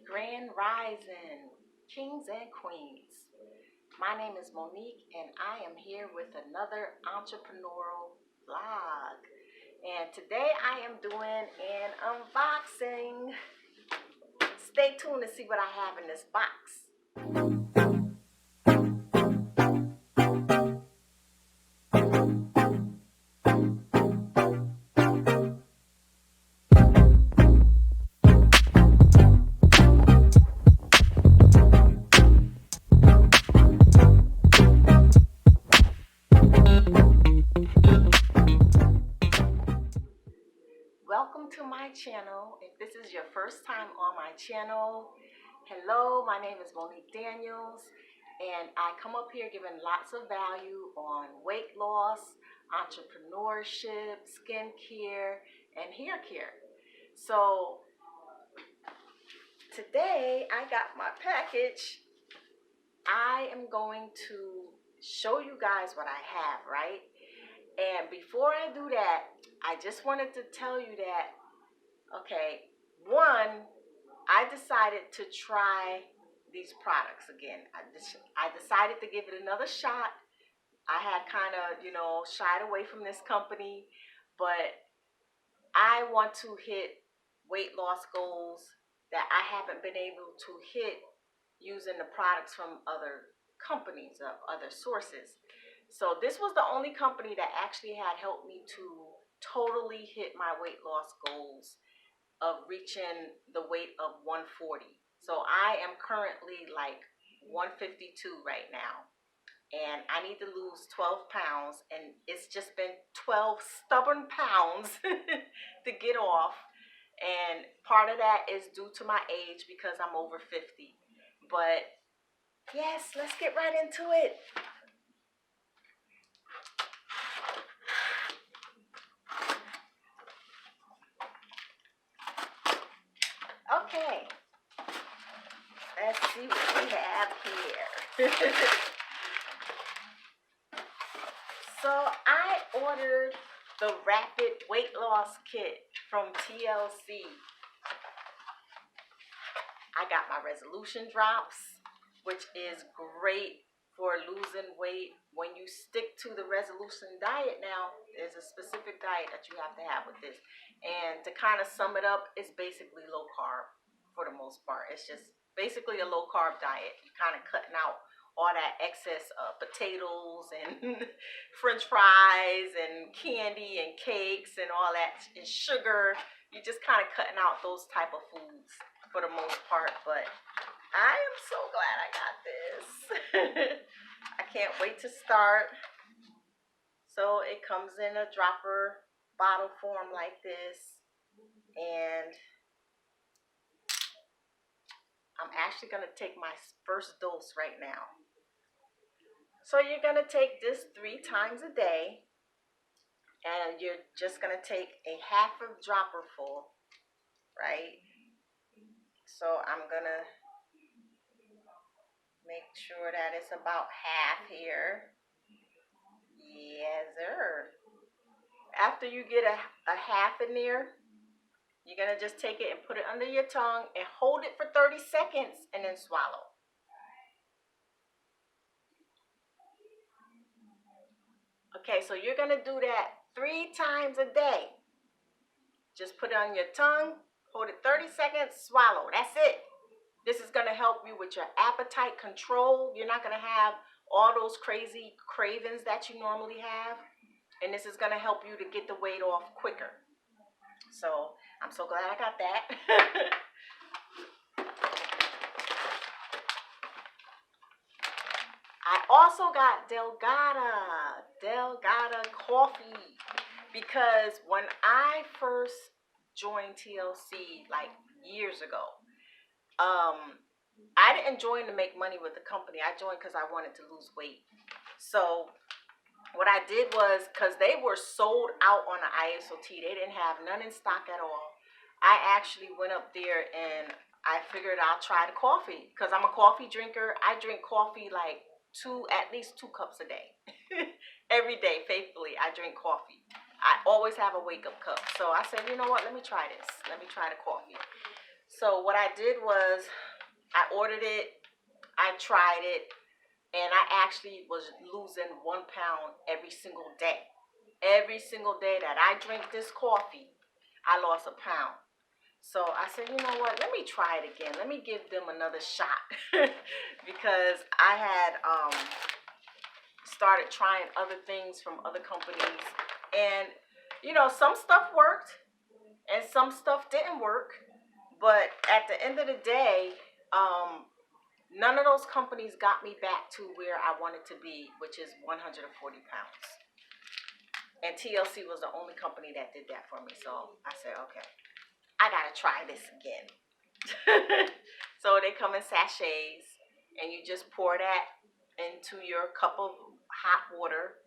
Grand Rising, Kings and Queens. My name is Monique and I am here with another entrepreneurial vlog. And today I am doing an unboxing. Stay tuned to see what I have in this box. Welcome to my channel. If this is your first time on my channel, hello, my name is Monique Daniels, and I come up here giving lots of value on weight loss, entrepreneurship, skincare, and hair care. So today I got my package. I am going to show you guys what I have, right? And before I do that, I just wanted to tell you that, okay, one, I decided to try these products again. I decided to give it another shot. I had kind of, shied away from this company, but I want to hit weight loss goals that I haven't been able to hit using the products from other companies or other sources. So this was the only company that actually had helped me to totally hit my weight loss goals of reaching the weight of 140. So I am currently like 152 right now. And I need to lose 12 pounds. And it's just been 12 stubborn pounds to get off. And part of that is due to my age because I'm over 50. But yes, let's get right into it. Okay, let's see what we have here. So I ordered the Rapid Weight Loss Kit from TLC. I got my resolution drops, which is great for losing weight. When you stick to the resolution diet now, there's a specific diet that you have to have with this. And to kind of sum it up, it's basically low carb for the most part. It's just basically a low carb diet. You're kind of cutting out all that excess potatoes and french fries and candy and cakes and all that and sugar. You're just kind of cutting out those type of foods for the most part, but I am so glad I got this. I can't wait to start. So it comes in a dropper bottle form like this, and I'm actually going to take my first dose right now. So you're going to take this 3 times a day, and you're just going to take a half a dropper full, right? So I'm going to make sure that it's about half here. Yes, sir. After you get a half in there, you're going to just take it and put it under your tongue and hold it for 30 seconds and then swallow. Okay, so you're going to do that 3 times a day. Just put it on your tongue, hold it 30 seconds, swallow. That's it. This is going to help you with your appetite control. You're not going to have all those crazy cravings that you normally have. And this is going to help you to get the weight off quicker. So I'm so glad I got that. I also got Delgada coffee, because when I first joined TLC like years ago, I didn't join to make money with the company. I joined because I wanted to lose weight. So what I did was, because they were sold out on the ISOT, they didn't have none in stock at all. I actually went up there and I figured I'll try the coffee, because I'm a coffee drinker. I drink coffee like at least 2 cups a day. Every day, faithfully, I drink coffee. I always have a wake-up cup. So I said, you know what, let me try this. Let me try the coffee. So what I did was I ordered it, I tried it, and I actually was losing 1 pound every single day. Every single day that I drink this coffee, I lost a pound. So I said, you know what? Let me try it again. Let me give them another shot because I had started trying other things from other companies, and some stuff worked and some stuff didn't work. But at the end of the day, none of those companies got me back to where I wanted to be, which is 140 pounds. And TLC was the only company that did that for me. So I said, okay, I gotta try this again. So they come in sachets, and you just pour that into your cup of hot water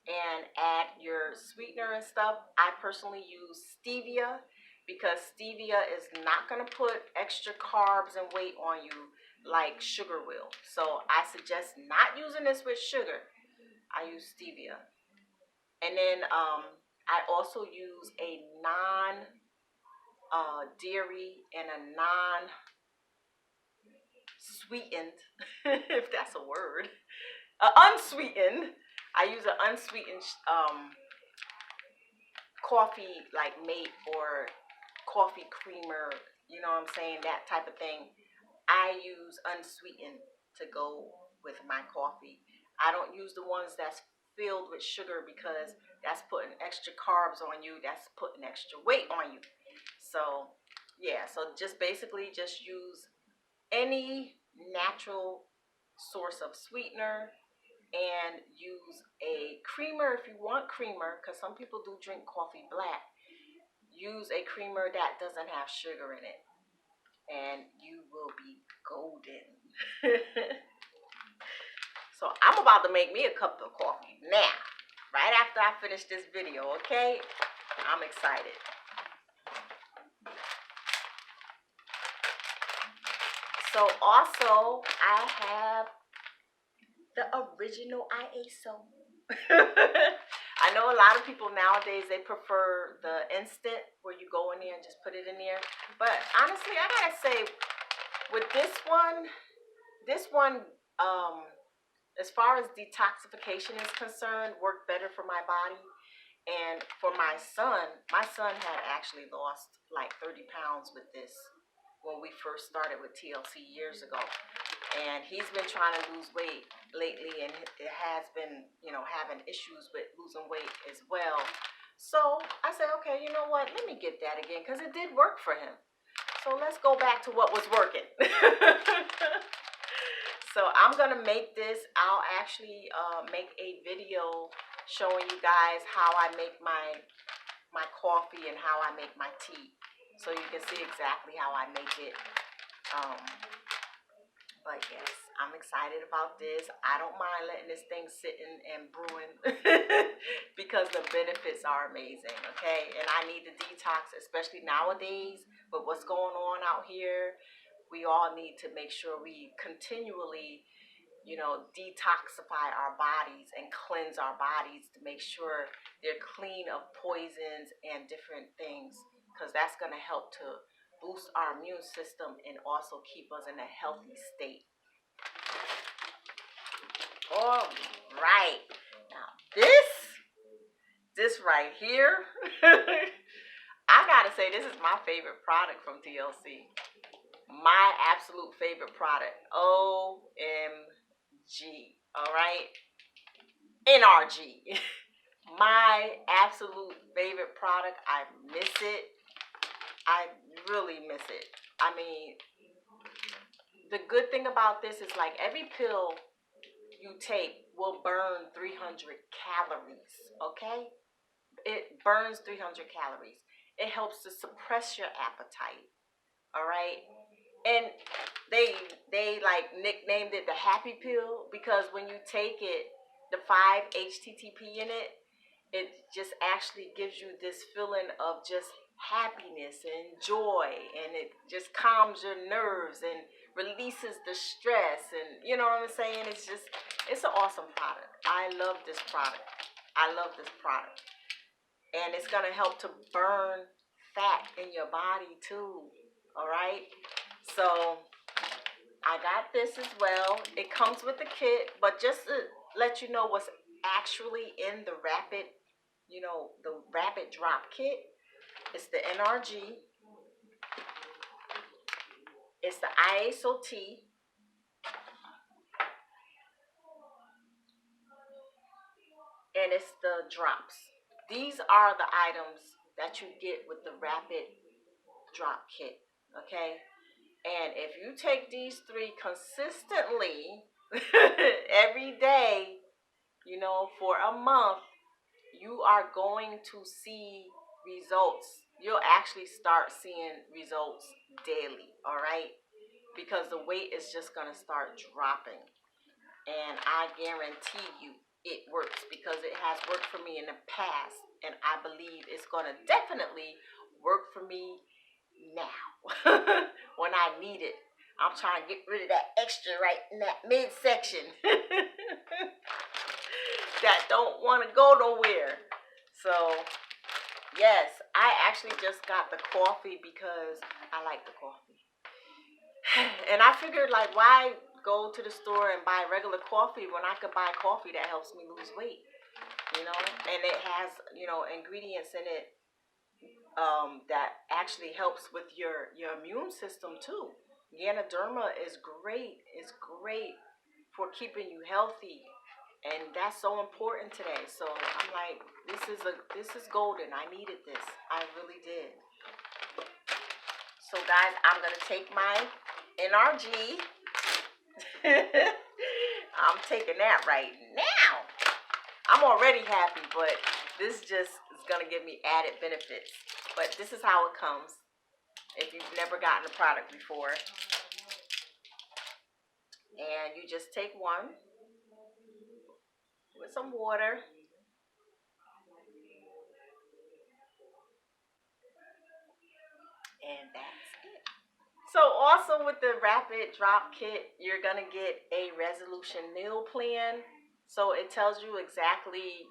and add your sweetener and stuff. I personally use stevia because stevia is not going to put extra carbs and weight on you like sugar will. So I suggest not using this with sugar. I use stevia. And then I also use a non dairy and a non sweetened, if that's a word, unsweetened. I use an unsweetened coffee like mate or coffee creamer, you know what I'm saying, that type of thing. I use unsweetened to go with my coffee. I don't use the ones that's filled with sugar because that's putting extra carbs on you, that's putting extra weight on you. So yeah, so just basically just use any natural source of sweetener, and use a creamer if you want creamer, because some people do drink coffee black. Use a creamer that doesn't have sugar in it, and you will be golden. So I'm about to make me a cup of coffee now, right after I finish this video, okay? I'm excited. So also, I have the original ISO. I know a lot of people nowadays, they prefer the instant where you go in there and just put it in there. But honestly, I gotta say, with this one, as far as detoxification is concerned, worked better for my body. And for my son had actually lost like 30 pounds with this when we first started with TLC years ago. And he's been trying to lose weight lately, and it has been, having issues with losing weight as well. So I said, okay, you know what? Let me get that again because it did work for him. So let's go back to what was working. So I'm going to make this. I'll actually make a video showing you guys how I make my coffee and how I make my tea. So you can see exactly how I make it. But yes, I'm excited about this. I don't mind letting this thing sitting and brewing because the benefits are amazing, okay? And I need to detox, especially nowadays with what's going on out here. We all need to make sure we continually, detoxify our bodies and cleanse our bodies to make sure they're clean of poisons and different things, because that's going to help to boost our immune system and also keep us in a healthy state. All right. Now this right here, I gotta say this is my favorite product from TLC. My absolute favorite product. OMG. All right. NRG. My absolute favorite product. I miss it. I really miss it. I mean, the good thing about this is like every pill you take will burn 300 calories, okay? It burns 300 calories. It helps to suppress your appetite, all right? And they like nicknamed it the happy pill because when you take it, the 5-HTTP in it, it just actually gives you this feeling of just happiness and joy, and it just calms your nerves and releases the stress, and you know what I'm saying? It's an awesome product. I love this product. And it's gonna help to burn fat in your body too. All right. So I got this as well. It comes with the kit, but just to let you know what's actually in the rapid, the rapid drop kit. It's the NRG. It's the ISOT. And it's the drops. These are the items that you get with the rapid drop kit. Okay. And if you take these three consistently every day, for a month, you are going to see results. You'll actually start seeing results daily, all right? Because the weight is just going to start dropping. And I guarantee you it works because it has worked for me in the past. And I believe it's going to definitely work for me now when I need it. I'm trying to get rid of that extra right in that midsection that don't want to go nowhere. So, yes, I actually just got the coffee because I like the coffee. And I figured, like, why go to the store and buy regular coffee when I could buy coffee that helps me lose weight? And it has, ingredients in it that actually helps with your immune system too. Ganoderma is great. It's great for keeping you healthy, and that's so important today. So I'm like, this is golden. I needed this. I really did. So guys, I'm gonna take my NRG. I'm taking that right now. I'm already happy, but this just is gonna give me added benefits. But this is how it comes if you've never gotten a product before. And you just take one with some water. And that's it. So also with the rapid drop kit, you're gonna get a resolution meal plan. So it tells you exactly,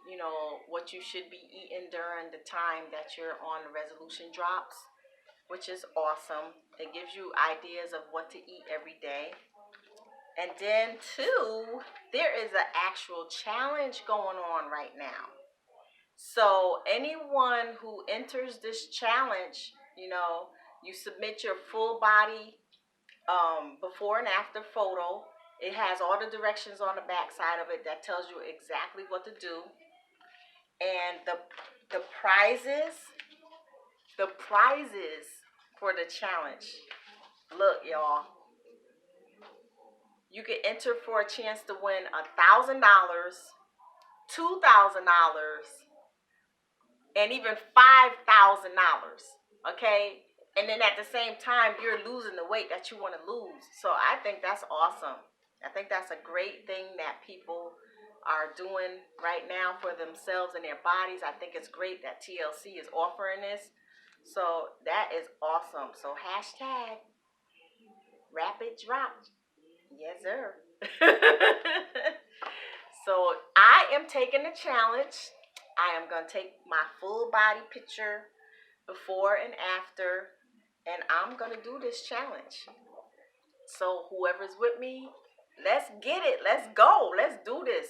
what you should be eating during the time that you're on the resolution drops, which is awesome. It gives you ideas of what to eat every day. And then two, there is an actual challenge going on right now. So anyone who enters this challenge, you submit your full body before and after photo. It has all the directions on the back side of it that tells you exactly what to do. And the prizes for the challenge. Look, y'all. You can enter for a chance to win $1,000, $2,000, and even $5,000. Okay? And then at the same time, you're losing the weight that you want to lose. So I think that's awesome. I think that's a great thing that people are doing right now for themselves and their bodies. I think it's great that TLC is offering this. So that is awesome. So hashtag rapid drop. Yes, sir. So I am taking the challenge. I am going to take my full body picture before and after, and I'm going to do this challenge. So whoever's with me, let's get it. Let's go. Let's do this.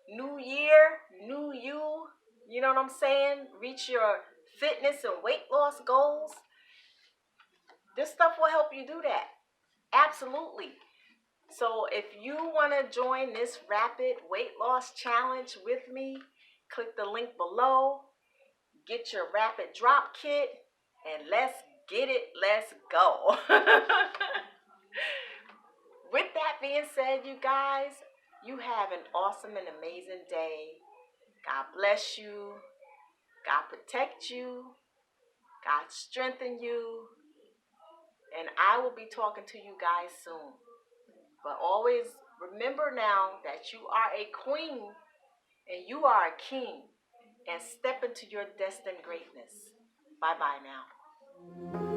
New year, new you. You know what I'm saying? Reach your fitness and weight loss goals. This stuff will help you do that. Absolutely. So if you want to join this rapid weight loss challenge with me, click the link below. Get your rapid drop kit, and let's get it. Let's go. With that being said, you guys, you have an awesome and amazing day. God bless you. God protect you. God strengthen you. And I will be talking to you guys soon. But always remember now that you are a queen and you are a king. And step into your destined greatness. Bye-bye now.